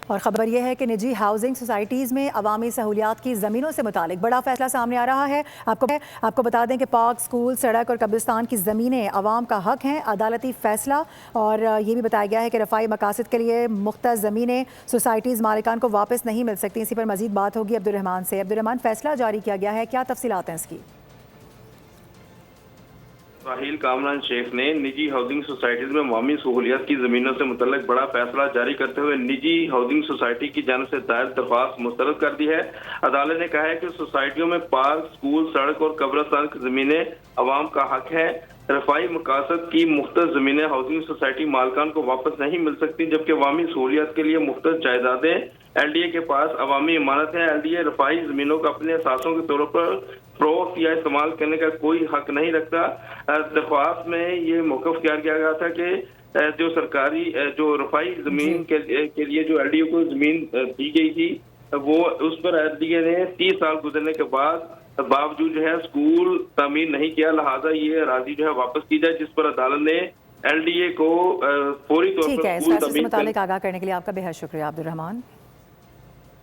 اور خبر یہ ہے کہ نجی ہاؤسنگ سوسائٹیز میں عوامی سہولیات کی زمینوں سے متعلق بڑا فیصلہ سامنے آ رہا ہے۔ آپ کو بتا دیں کہ پارک، سکول، سڑک اور قبرستان کی زمینیں عوام کا حق ہیں۔ عدالتی فیصلہ اور یہ بھی بتایا گیا ہے کہ رفاہی مقاصد کے لیے مختص زمینیں سوسائٹیز مالکان کو واپس نہیں مل سکتی۔ اسی پر مزید بات ہوگی عبدالرحمان سے۔ عبدالرحمان، فیصلہ جاری کیا گیا ہے، کیا تفصیلات ہیں اس کی؟ راحیل کامران شیخ نے نجی ہاؤسنگ سوسائٹیز میں عوامی سہولیات کی زمینوں سے متعلق بڑا فیصلہ جاری کرتے ہوئے نجی ہاؤسنگ سوسائٹی کی جانب سے دائر درخواست مسترد کر دی ہے۔ عدالت نے کہا ہے کہ سوسائٹیوں میں پارک، سکول، سڑک اور قبرستان کی زمینیں عوام کا حق ہے۔ رفاہی مقاصد کی مختص زمینیں ہاؤسنگ سوسائٹی مالکان کو واپس نہیں مل سکتی، جبکہ عوامی سہولیات کے لیے مختص جائیدادیں ایل ڈی اے کے پاس عوامی امانت ہے۔ ایل ڈی اے رفاہی زمینوں کو اپنے اثاثوں کے طور پر فروخت یا استعمال کرنے کا کوئی حق نہیں رکھتا۔ درخواست میں یہ موقف کیا گیا تھا کہ جو سرکاری جو رفاہی زمین کے لیے جو ایل ڈی اے کو زمین دی گئی تھی، وہ اس پر ایل ڈی اے نے 30 سال گزرنے کے باوجود جو ہے اسکول تعمیر نہیں کیا، لہٰذا یہ اراضی جو ہے واپس کی جائے، جس پر عدالت نے ایل ڈی اے کو فوری طور پر ٹھیک ہے، اس فیصلے سے متعلق آگاہ کرنے کے لیے آپ کا بے حد شکریہ عبدالرحمان۔